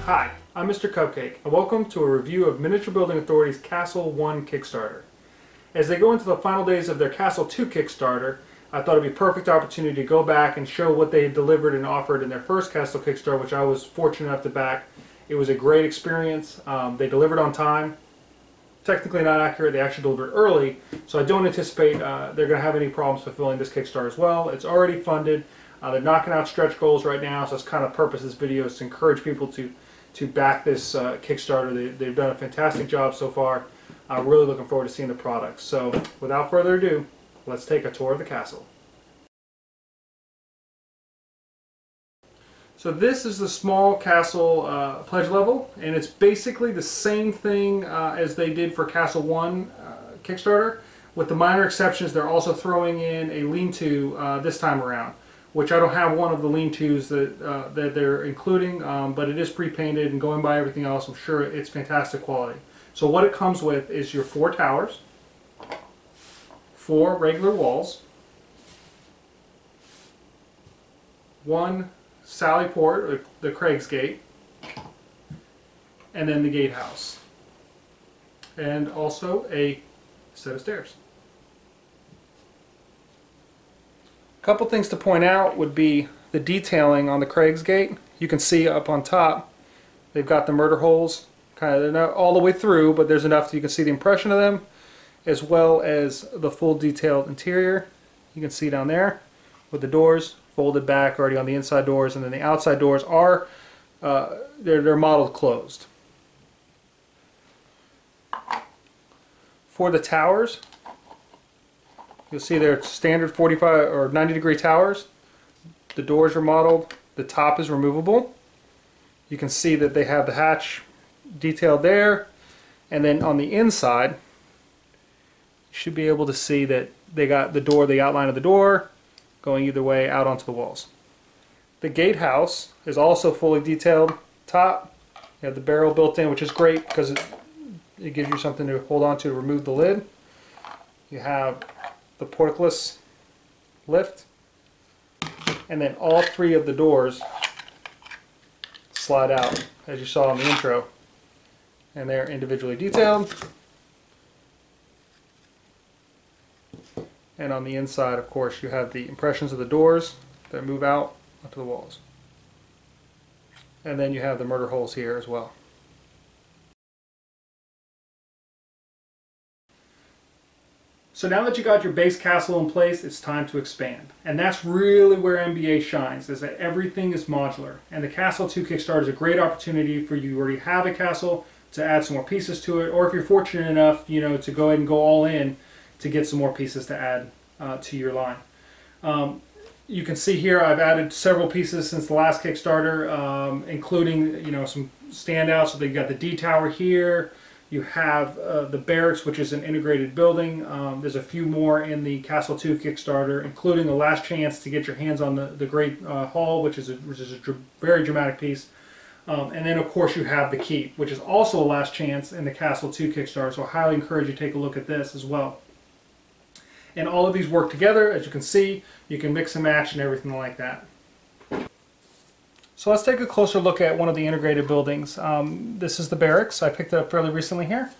Hi, I'm Mr. Cupcake, and welcome to a review of Miniature Building Authority's Castle 1 Kickstarter. As they go into the final days of their Castle 2 Kickstarter, I thought it would be a perfect opportunity to go back and show what they delivered and offered in their first Castle Kickstarter, which I was fortunate enough to back. It was a great experience. They delivered on time. Technically not accurate, they actually delivered early, so I don't anticipate they're going to have any problems fulfilling this Kickstarter as well. It's already funded. They're knocking out stretch goals right now, so that's kind of the purpose of this video, is to encourage people to back this Kickstarter. They've done a fantastic job so far. I'm really looking forward to seeing the products. So without further ado, let's take a tour of the castle. So this is the small castle pledge level, and it's basically the same thing as they did for Castle 1 Kickstarter. With the minor exceptions, they're also throwing in a lean-to this time around, which I don't have one of the lean-tos that they're including, but it is pre-painted, and going by everything else, I'm sure it's fantastic quality. So what it comes with is your 4 towers, 4 regular walls, 1 sally port, or the Craig's Gate, and then the Gatehouse, and also a set of stairs. A couple things to point out would be the detailing on the Craig's Gate. You can see up on top they've got the murder holes, kind of, they're not all the way through, but there's enough that you can see the impression of them, as well as the full detailed interior. You can see down there with the doors folded back already on the inside doors, and then the outside doors are they're modeled closed. For the towers, you'll see they're standard 45 or 90 degree towers. The doors are modeled. The top is removable. You can see that they have the hatch detailed there, and then on the inside you should be able to see that they got the door, the outline of the door going either way out onto the walls. The Gatehouse is also fully detailed. Top, you have the barrel built in, which is great because it gives you something to hold on to remove the lid. You have the portless lift, and then all 3 of the doors slide out, as you saw in the intro, and they're individually detailed. And on the inside, of course, you have the impressions of the doors that move out onto the walls, and then you have the murder holes here as well. So now that you got your base castle in place, it's time to expand. And that's really where MBA shines, is that everything is modular. And the Castle 2 Kickstarter is a great opportunity for you who already have a castle to add some more pieces to it, or if you're fortunate enough, to go ahead and go all in to get some more pieces to add to your line. You can see here I've added several pieces since the last Kickstarter, including some standouts. So you got the D tower here. You have the Barracks, which is an integrated building. There's a few more in the Castle 2 Kickstarter, including a last chance to get your hands on the Great Hall, which is a very dramatic piece. And then, of course, you have the Keep, which is also a last chance in the Castle 2 Kickstarter, so I highly encourage you to take a look at this as well. And all of these work together. As you can see, you can mix and match and everything like that. So let's take a closer look at one of the integrated buildings. This is the Barracks. I picked it up fairly recently here.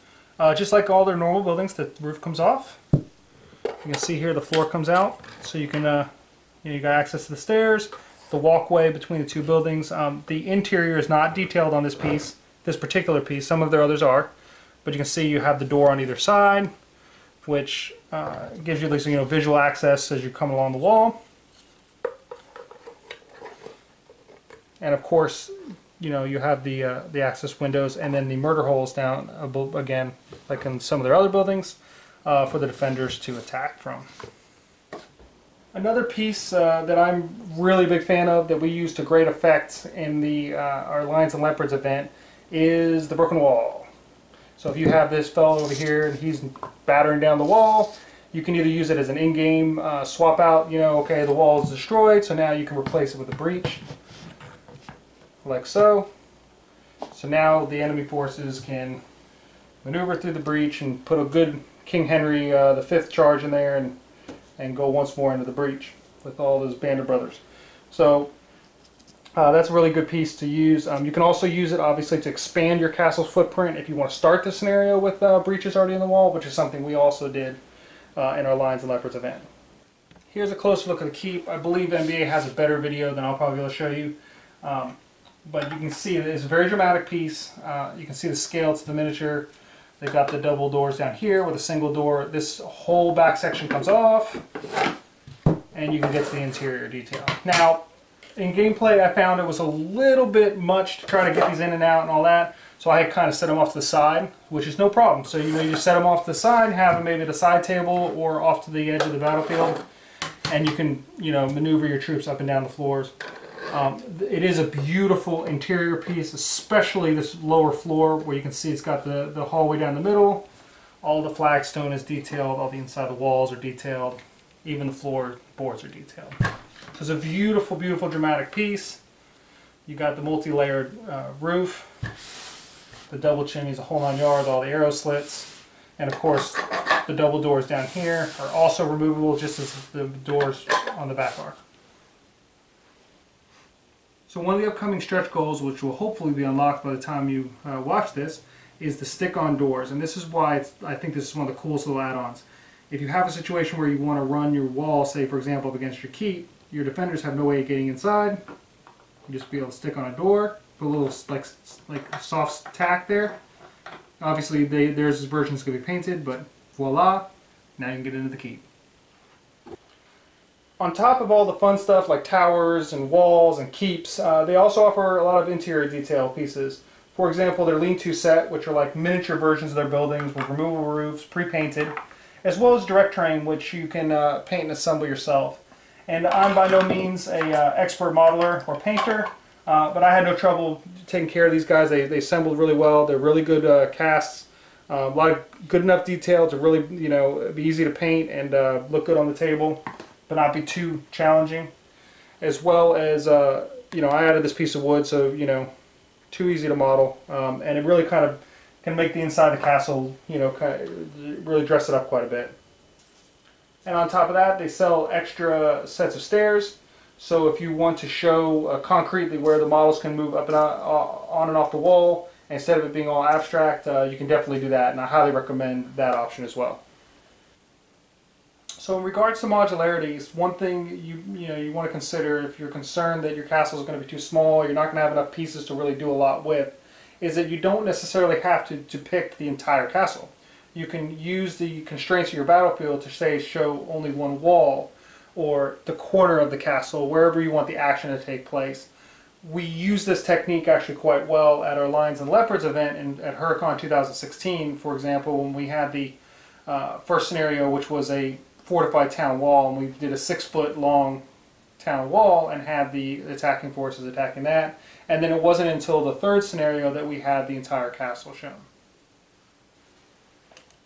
Just like all their normal buildings, the roof comes off. You can see here the floor comes out, so you can you got access to the stairs, the walkway between the 2 buildings. The interior is not detailed on this piece, this particular piece. Some of their others are, but you can see you have the door on either side, which gives you at least visual access as you come along the wall. And of course, you have the access windows, and then the murder holes down again, like in some of their other buildings, for the defenders to attack from. Another piece that I'm really a big fan of, that we use to great effect in the our Lions and Leopards event, is the broken wall. So if you have this fellow over here and he's battering down the wall, you can either use it as an in-game swap out. Okay, the wall is destroyed, so now you can replace it with a breach, like so. So now the enemy forces can maneuver through the breach and put a good King Henry V charge in there and go once more into the breach with all those band of brothers. So That's a really good piece to use. You can also use it obviously to expand your castle's footprint if you want to start the scenario with breaches already in the wall, which is something we also did in our Lions and Leopards event. Here's a closer look at the keep. I believe MBA has a better video than I'll probably be able to show you. But you can see that it's a very dramatic piece. You can see the scale to the miniature. They've got the double doors down here with a single door. This whole back section comes off, and you can get to the interior detail. Now, in gameplay, I found it was a little bit much to try to get these in and out and all that, so I kind of set them off to the side, which is no problem. So you just set them off to the side, have them maybe at a side table or off to the edge of the battlefield, and you can maneuver your troops up and down the floors. It is a beautiful interior piece, especially this lower floor where you can see it's got the hallway down the middle. All the flagstone is detailed, all the inside of the walls are detailed, even the floorboards are detailed. So it's a beautiful, beautiful dramatic piece. You got the multi-layered roof, the double chimneys, a whole 9 yards, all the arrow slits, and of course the double doors down here are also removable just as the doors on the back are. So one of the upcoming stretch goals, which will hopefully be unlocked by the time you watch this, is the stick-on doors. And this is why I think this is one of the coolest little add-ons. If you have a situation where you want to run your wall, say for example, up against your keep, your defenders have no way of getting inside, you just be able to stick on a door, put a little like soft tack there. Obviously theirs version is going to be painted, but voila, now you can get into the keep. On top of all the fun stuff like towers and walls and keeps, they also offer a lot of interior detail pieces. For example, their lean-to set, which are like miniature versions of their buildings with removable roofs, pre-painted, as well as direct terrain, which you can paint and assemble yourself. And I'm by no means a expert modeler or painter, but I had no trouble taking care of these guys. They assembled really well. They're really good casts. A lot of good enough detail to really be easy to paint and look good on the table, but not be too challenging. As well as I added this piece of wood, so too easy to model, and it really kind of can make the inside of the castle really dress it up quite a bit. And on top of that, they sell extra sets of stairs. So if you want to show concretely where the models can move up and on and off the wall, instead of it being all abstract, you can definitely do that, and I highly recommend that option as well. So in regards to modularities, one thing you want to consider if you're concerned that your castle is going to be too small, you're not going to have enough pieces to really do a lot with, is that you don't necessarily have to pick the entire castle. You can use the constraints of your battlefield to say show only one wall or the corner of the castle, wherever you want the action to take place. We use this technique actually quite well at our Lions and Leopards event at Hurricane 2016, for example, when we had the first scenario, which was a fortified town wall, and we did a 6-foot long town wall and had the attacking forces attacking that. And then it wasn't until the third scenario that we had the entire castle shown.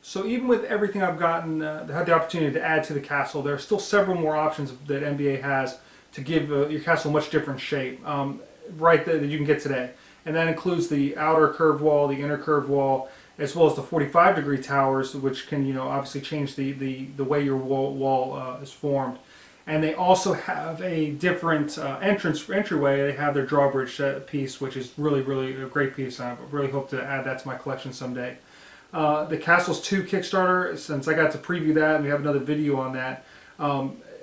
So even with everything I've had the opportunity to add to the castle, there are still several more options that MBA has to give your castle a much different shape, that you can get today. And that includes the outer curved wall, the inner curved wall, as well as the 45-degree towers, which can obviously change the way your wall is formed. And they also have a different entryway. They have their drawbridge piece, which is really, really a great piece. I really hope to add that to my collection someday. The Castles 2 Kickstarter, since I got to preview that and we have another video on that,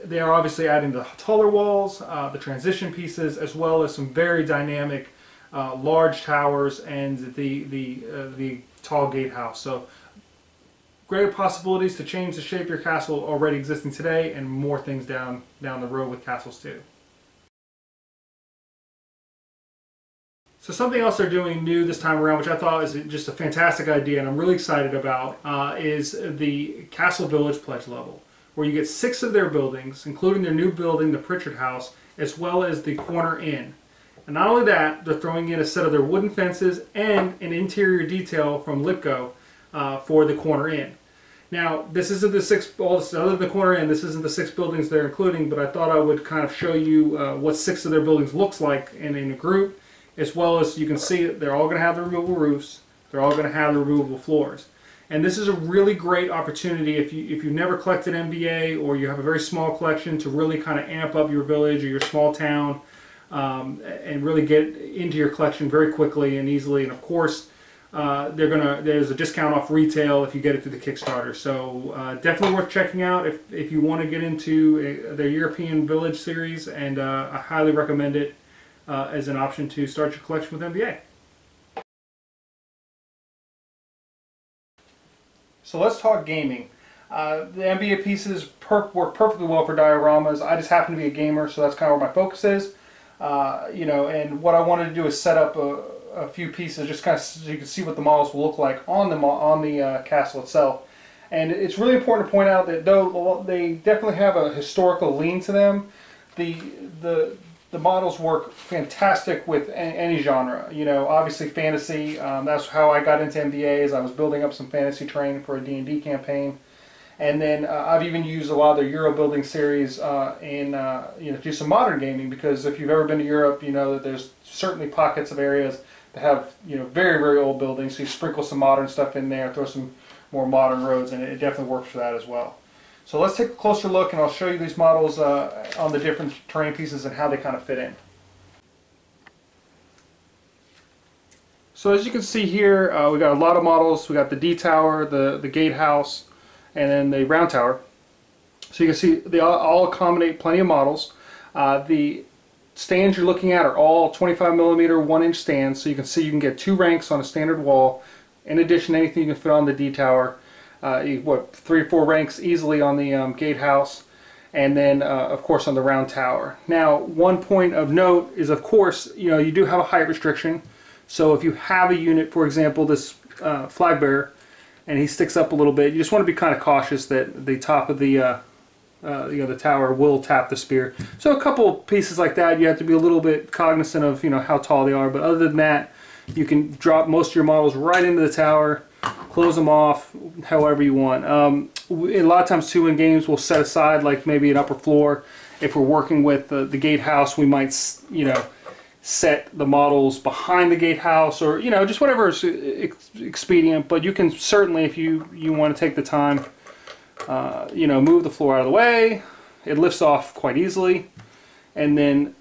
they are obviously adding the taller walls, the transition pieces, as well as some very dynamic large towers and the tall gatehouse. So greater possibilities to change the shape of your castle already existing today, and more things down the road with Castles 2. So something else they're doing new this time around, which I thought is just a fantastic idea and I'm really excited about, is the Castle Village pledge level, where you get 6 of their buildings, including their new building, the Pritchard House, as well as the Corner Inn. And not only that, they're throwing in a set of their wooden fences and an interior detail from Lipko for the Corner Inn. Now, this isn't the 6, other than the Corner Inn, this isn't the 6 buildings they're including, but I thought I would kind of show you what 6 of their buildings looks like in a group, as well as you can see they're all going to have the removable roofs, they're all going to have the removable floors. And this is a really great opportunity if you've never collected MBA, or you have a very small collection, to really kind of amp up your village or your small town. and really get into your collection very quickly and easily. And of course, there's a discount off retail if you get it through the Kickstarter. So definitely worth checking out if you want to get into the European Village series, and I highly recommend it as an option to start your collection with MBA. So let's talk gaming. The MBA pieces work perfectly well for dioramas. I just happen to be a gamer, so that's kind of where my focus is. You know, and what I wanted to do is set up a few pieces, just kind of so you can see what the models will look like on the castle itself. And it's really important to point out that though they definitely have a historical lean to them, the models work fantastic with any genre. You know, obviously fantasy. That's how I got into MBAs. I was building up some fantasy training for a D&D campaign. And then I've even used a lot of their Euro building series in you know, do some modern gaming, because if you've ever been to Europe, you know that there's certainly pockets of areas that have, you know, very, very old buildings. So you sprinkle some modern stuff in there, throw some more modern roads, and it definitely works for that as well. So let's take a closer look, and I'll show you these models on the different terrain pieces and how they kind of fit in. So as you can see here, we got a lot of models. We got the D tower, the gatehouse, and then the round tower. So you can see they all accommodate plenty of models. The stands you're looking at are all 25mm 1-inch stands, so you can see you can get 2 ranks on a standard wall. In addition, anything you can fit on the D tower. 3 or 4 ranks easily on the gatehouse, and then of course on the round tower. Now, one point of note is, of course, you know, you do have a height restriction. So if you have a unit, for example, this flag bearer, and he sticks up a little bit, you just want to be kind of cautious that the top of the you know, the tower will tap the spear. So a couple pieces like that, you have to be a little bit cognizant of, you know, how tall they are. But other than that, you can drop most of your models right into the tower, close them off however you want. A lot of times too in games we'll set aside like maybe an upper floor. If we're working with the gatehouse, we might, you know, set the models behind the gatehouse, or, you know, just whatever is expedient. But you can certainly, if you want to take the time, you know, move the floor out of the way. It lifts off quite easily, and then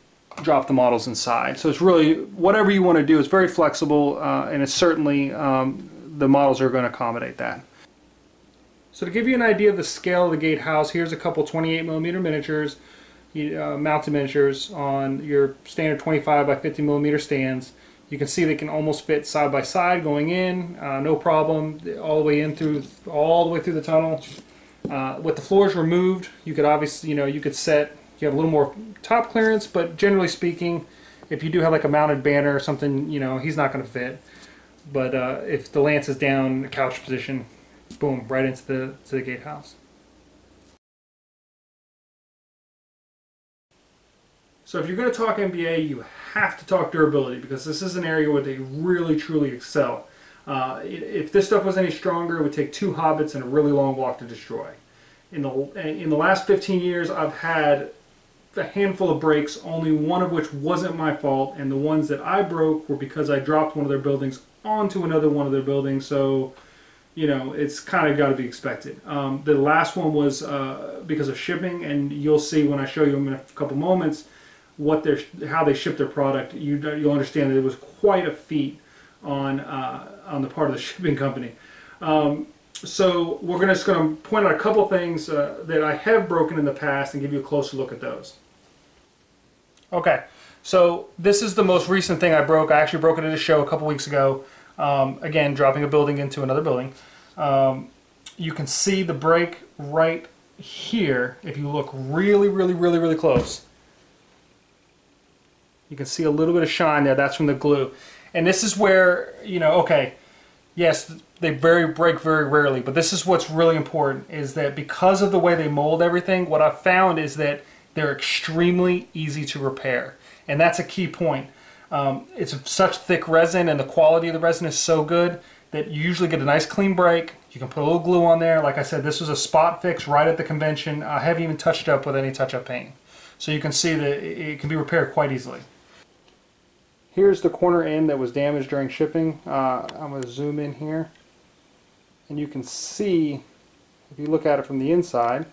drop the models inside. So it's really whatever you want to do. It's very flexible, and it's certainly the models are going to accommodate that. So to give you an idea of the scale of the gatehouse, here's a couple 28mm miniatures, mounted miniatures on your standard 25 by 50mm stands. You can see they can almost fit side by side going in, no problem, all the way in through, all the way through the tunnel. With the floors removed, you could obviously, you know, you could set, you have a little more top clearance, but generally speaking, if you do have like a mounted banner or something, you know, he's not going to fit. But if the lance is down, the couch position, boom, right into the gatehouse. So if you're going to talk MBA, you have to talk durability, because this is an area where they really truly excel. If this stuff was any stronger, it would take 2 hobbits and a really long walk to destroy. In the last 15 years, I've had a handful of breaks, only one of which wasn't my fault, and the ones that I broke were because I dropped one of their buildings onto another one of their buildings. So, you know, it's kind of got to be expected. The last one was because of shipping, and you'll see when I show you in a couple moments how they ship their product. You'll understand that it was quite a feat on the part of the shipping company. So we're just going to point out a couple things that I have broken in the past and give you a closer look at those. Okay, so this is the most recent thing I broke. I actually broke it at a show a couple weeks ago. Again, dropping a building into another building. You can see the break right here if you look really, really, really, really close. You can see a little bit of shine there. That's from the glue. And this is where, you know, okay, yes, they break very rarely, but this is what's really important, is that because of the way they mold everything, what I've found is that they're extremely easy to repair. And that's a key point. It's such thick resin, and the quality of the resin is so good that you usually get a nice clean break. You can put a little glue on there. Like I said, this was a spot fix right at the convention. I haven't even touched it up with any touch-up paint. So you can see that it can be repaired quite easily. Here's the corner end that was damaged during shipping. I'm going to zoom in here, and you can see, if you look at it from the inside,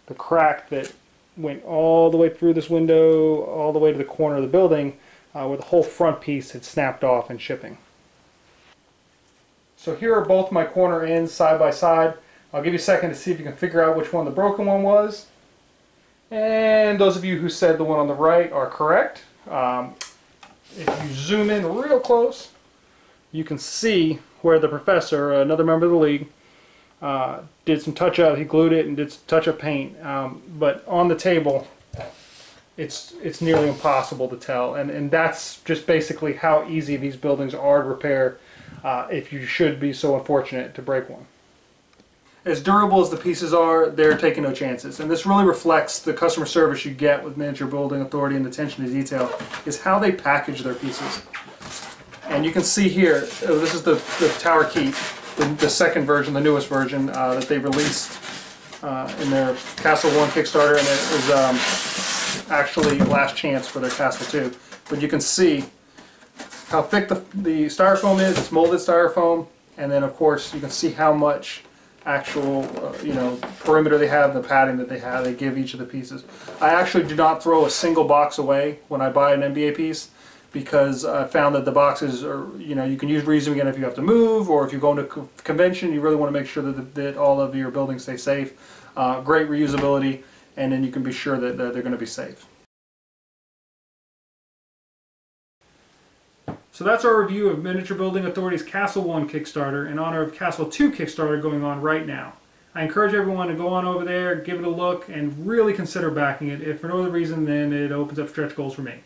the crack that went all the way through this window, all the way to the corner of the building, where the whole front piece had snapped off in shipping. So here are both my corner ends side by side. I'll give you a second to see if you can figure out which one the broken one was. And those of you who said the one on the right are correct. If you zoom in real close, you can see where the professor, another member of the league, did some touch-up. He glued it and did some touch-up paint. But on the table, it's nearly impossible to tell. And that's just basically how easy these buildings are to repair if you should be so unfortunate to break one. As durable as the pieces are, they're taking no chances. And this really reflects the customer service you get with Miniature Building Authority and the attention to detail, is how they package their pieces. And you can see here, this is the Tower Keep, the second version, the newest version that they released in their Castle 1 Kickstarter, and it was actually last chance for their Castle 2. But you can see how thick the styrofoam is. It's molded styrofoam, and then of course you can see how much actual perimeter they have, the padding that they give each of the pieces. I actually do not throw a single box away when I buy an MBA piece, because I found that the boxes are, you can reuse them again if you have to move, or if you go into a convention, you really want to make sure that all of your buildings stay safe. Great reusability, and then you can be sure that they're going to be safe. So that's our review of Miniature Building Authority's Castle 1 Kickstarter in honor of Castle 2 Kickstarter going on right now. I encourage everyone to go on over there, give it a look, and really consider backing it, if for no other reason than it opens up stretch goals for me.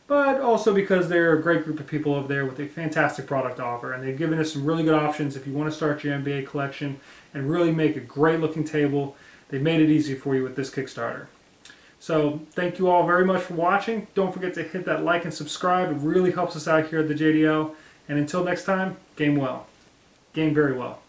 But also because they're a great group of people over there with a fantastic product to offer, and they've given us some really good options if you want to start your MBA collection and really make a great looking table. They've made it easy for you with this Kickstarter. So thank you all very much for watching. Don't forget to hit that like and subscribe. It really helps us out here at the JDO. And until next time, game well. Game very well.